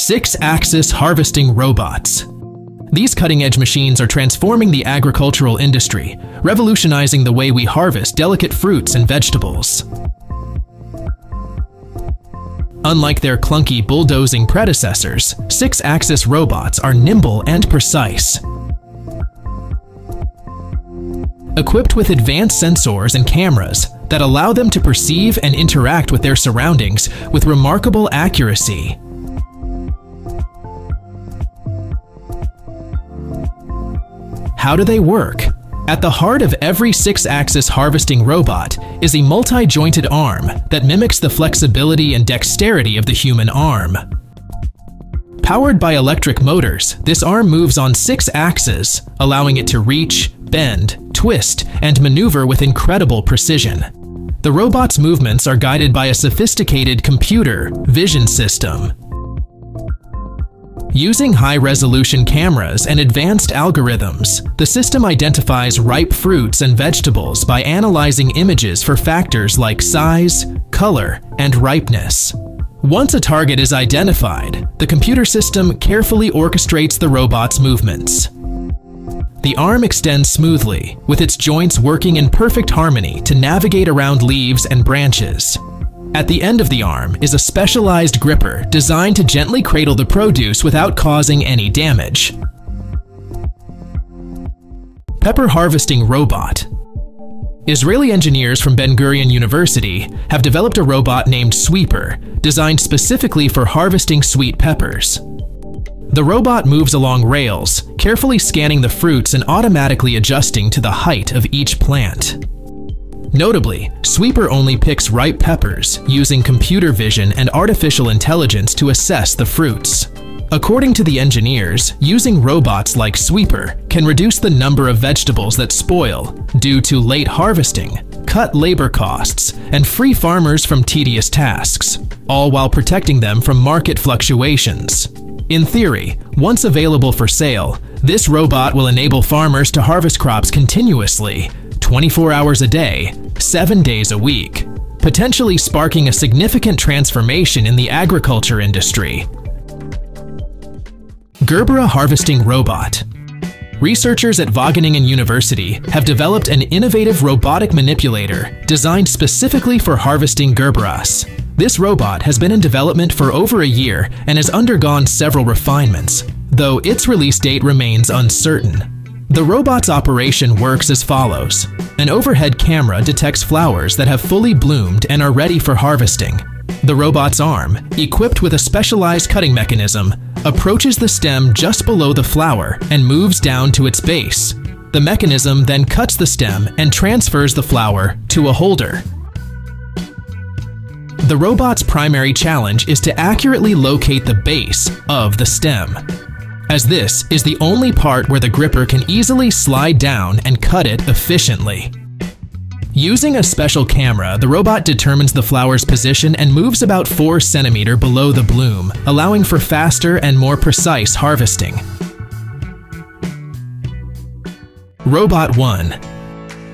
6-axis harvesting robots. These cutting-edge machines are transforming the agricultural industry, revolutionizing the way we harvest delicate fruits and vegetables. Unlike their clunky bulldozing predecessors, 6-axis robots are nimble and precise. Equipped with advanced sensors and cameras that allow them to perceive and interact with their surroundings with remarkable accuracy. How do they work? At the heart of every 6-axis harvesting robot is a multi-jointed arm that mimics the flexibility and dexterity of the human arm. Powered by electric motors, this arm moves on 6 axes, allowing it to reach, bend, twist, and maneuver with incredible precision. The robot's movements are guided by a sophisticated computer vision system. Using high-resolution cameras and advanced algorithms, the system identifies ripe fruits and vegetables by analyzing images for factors like size, color, and ripeness. Once a target is identified, the computer system carefully orchestrates the robot's movements. The arm extends smoothly, with its joints working in perfect harmony to navigate around leaves and branches. At the end of the arm is a specialized gripper designed to gently cradle the produce without causing any damage. Pepper Harvesting Robot. Israeli engineers from Ben Gurion University have developed a robot named Sweeper, designed specifically for harvesting sweet peppers. The robot moves along rails, carefully scanning the fruits and automatically adjusting to the height of each plant. Notably, Sweeper only picks ripe peppers, using computer vision and artificial intelligence to assess the fruits. According to the engineers, using robots like Sweeper can reduce the number of vegetables that spoil due to late harvesting, cut labor costs, and free farmers from tedious tasks, all while protecting them from market fluctuations. In theory, once available for sale, this robot will enable farmers to harvest crops continuously, 24 hours a day, 7 days a week, potentially sparking a significant transformation in the agriculture industry. Gerbera Harvesting Robot. Researchers at Wageningen University have developed an innovative robotic manipulator designed specifically for harvesting gerberas. This robot has been in development for over a year and has undergone several refinements, though its release date remains uncertain. The robot's operation works as follows. An overhead camera detects flowers that have fully bloomed and are ready for harvesting. The robot's arm, equipped with a specialized cutting mechanism, approaches the stem just below the flower and moves down to its base. The mechanism then cuts the stem and transfers the flower to a holder. The robot's primary challenge is to accurately locate the base of the stem, as this is the only part where the gripper can easily slide down and cut it efficiently. Using a special camera, the robot determines the flower's position and moves about 4 cm below the bloom, allowing for faster and more precise harvesting. Robot 1.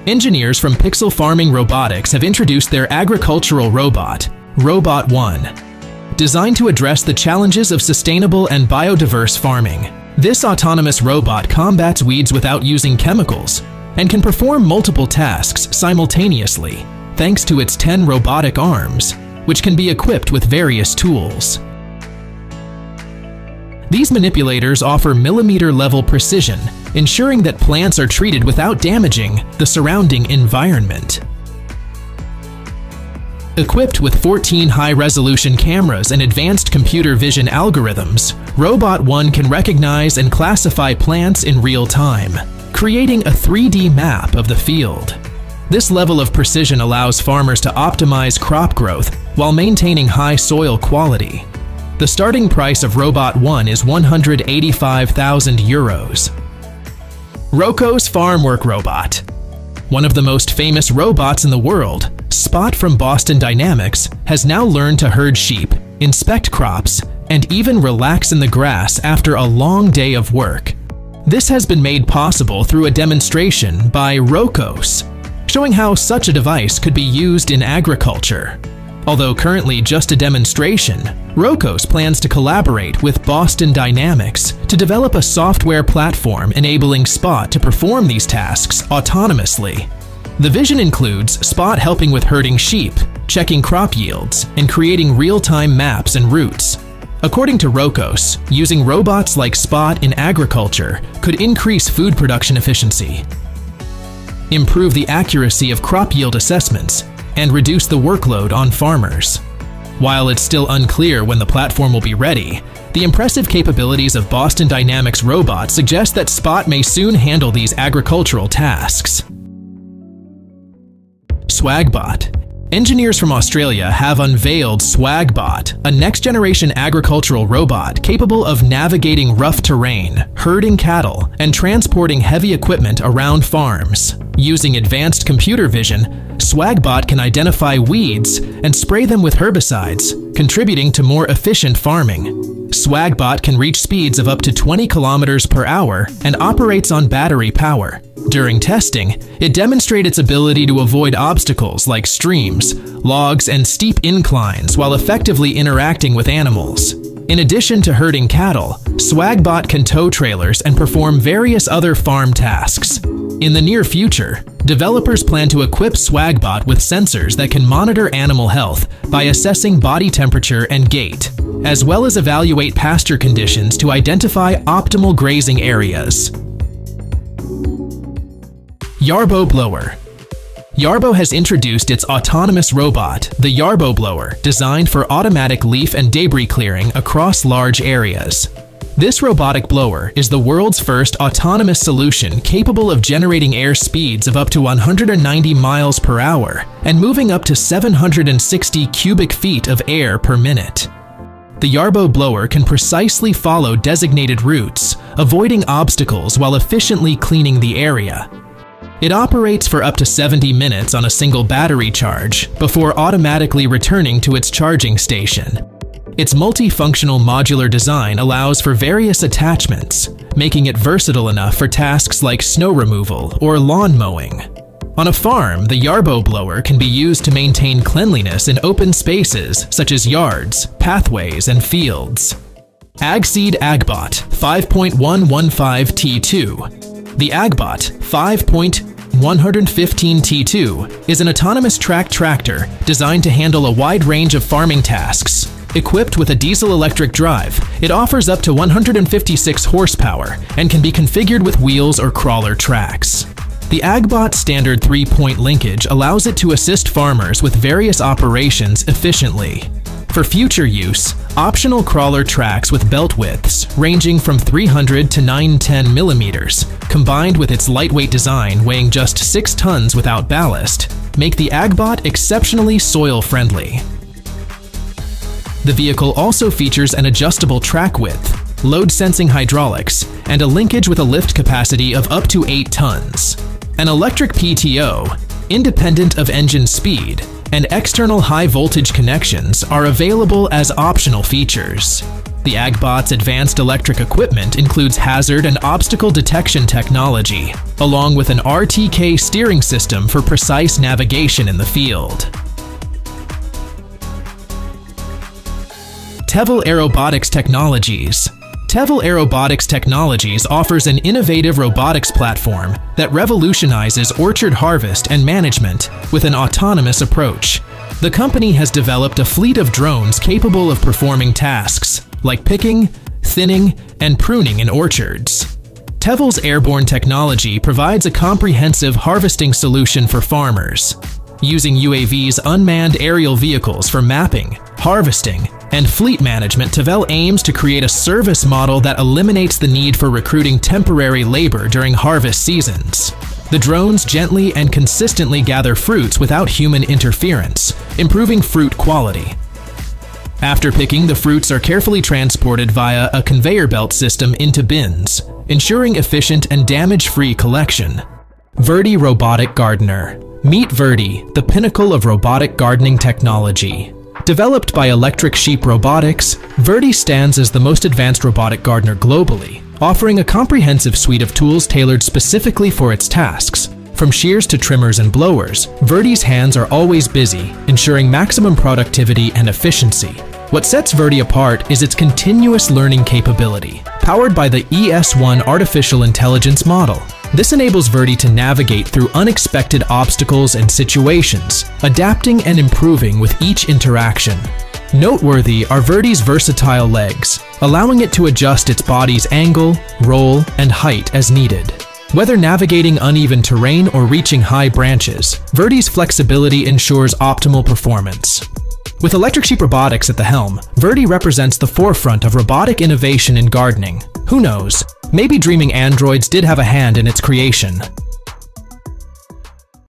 Engineers from Pixel Farming Robotics have introduced their agricultural robot, Robot 1, designed to address the challenges of sustainable and biodiverse farming. This autonomous robot combats weeds without using chemicals and can perform multiple tasks simultaneously thanks to its 10 robotic arms, which can be equipped with various tools. These manipulators offer millimeter-level precision, ensuring that plants are treated without damaging the surrounding environment. Equipped with 14 high-resolution cameras and advanced computer vision algorithms, Robot 1 can recognize and classify plants in real time, creating a 3D map of the field. This level of precision allows farmers to optimize crop growth while maintaining high soil quality. The starting price of Robot 1 is €185,000. Rocos Farm Work Robot. One of the most famous robots in the world, Spot from Boston Dynamics, has now learned to herd sheep, inspect crops, and even relax in the grass after a long day of work. This has been made possible through a demonstration by Rocos, showing how such a device could be used in agriculture. Although currently just a demonstration, Rocos plans to collaborate with Boston Dynamics to develop a software platform enabling Spot to perform these tasks autonomously. The vision includes Spot helping with herding sheep, checking crop yields, and creating real-time maps and routes. According to Rocos, using robots like Spot in agriculture could increase food production efficiency, improve the accuracy of crop yield assessments, and reduce the workload on farmers. While it's still unclear when the platform will be ready, the impressive capabilities of Boston Dynamics robots suggest that Spot may soon handle these agricultural tasks. Swagbot. Engineers from Australia have unveiled Swagbot, a next-generation agricultural robot capable of navigating rough terrain, herding cattle, and transporting heavy equipment around farms. Using advanced computer vision, Swagbot can identify weeds and spray them with herbicides, contributing to more efficient farming. Swagbot can reach speeds of up to 20 kilometers per hour and operates on battery power. During testing, it demonstrated its ability to avoid obstacles like streams, logs, and steep inclines while effectively interacting with animals. In addition to herding cattle, Swagbot can tow trailers and perform various other farm tasks. In the near future, developers plan to equip Swagbot with sensors that can monitor animal health by assessing body temperature and gait, as well as evaluate pasture conditions to identify optimal grazing areas. Yarbo Blower. Yarbo has introduced its autonomous robot, the Yarbo Blower, designed for automatic leaf and debris clearing across large areas. This robotic blower is the world's first autonomous solution capable of generating air speeds of up to 190 miles per hour and moving up to 760 cubic feet of air per minute. The Yarbo Blower can precisely follow designated routes, avoiding obstacles while efficiently cleaning the area. It operates for up to 70 minutes on a single battery charge before automatically returning to its charging station. Its multifunctional modular design allows for various attachments, making it versatile enough for tasks like snow removal or lawn mowing. On a farm, the Yarbo Blower can be used to maintain cleanliness in open spaces such as yards, pathways, and fields. Agxeed Agbot 5.115T2. The Agbot 5.115T2 is an autonomous track tractor designed to handle a wide range of farming tasks. Equipped with a diesel-electric drive, it offers up to 156 horsepower and can be configured with wheels or crawler tracks. The Agbot's standard 3-point linkage allows it to assist farmers with various operations efficiently. For future use, optional crawler tracks with belt widths ranging from 300 to 910 millimeters, combined with its lightweight design weighing just 6 tons without ballast, make the Agbot exceptionally soil-friendly. The vehicle also features an adjustable track width, load-sensing hydraulics, and a linkage with a lift capacity of up to 8 tons. An electric PTO, independent of engine speed, and external high-voltage connections are available as optional features. The Agbot's advanced electric equipment includes hazard and obstacle detection technology, along with an RTK steering system for precise navigation in the field. Tevel Aerobotics Technologies. Tevel Aerobotics Technologies offers an innovative robotics platform that revolutionizes orchard harvest and management with an autonomous approach. The company has developed a fleet of drones capable of performing tasks like picking, thinning, and pruning in orchards. Tevel's airborne technology provides a comprehensive harvesting solution for farmers. Using UAV's unmanned aerial vehicles for mapping, harvesting, and fleet management, Tevel aims to create a service model that eliminates the need for recruiting temporary labor during harvest seasons. The drones gently and consistently gather fruits without human interference, improving fruit quality. After picking, the fruits are carefully transported via a conveyor belt system into bins, ensuring efficient and damage-free collection. Verdie Robotic Gardener. Meet Verdie, the pinnacle of robotic gardening technology. Developed by Electric Sheep Robotics, Verdie stands as the most advanced robotic gardener globally, offering a comprehensive suite of tools tailored specifically for its tasks, From shears to trimmers and blowers, Verdie's hands are always busy, ensuring maximum productivity and efficiency. What sets Verdie apart is its continuous learning capability, powered by the ES1 artificial intelligence model. This enables Verdie to navigate through unexpected obstacles and situations, adapting and improving with each interaction. Noteworthy are Verdie's versatile legs, allowing it to adjust its body's angle, roll, and height as needed. Whether navigating uneven terrain or reaching high branches, Verdie's flexibility ensures optimal performance. With Electric Sheep Robotics at the helm, Verdie represents the forefront of robotic innovation in gardening. Who knows, maybe dreaming androids did have a hand in its creation.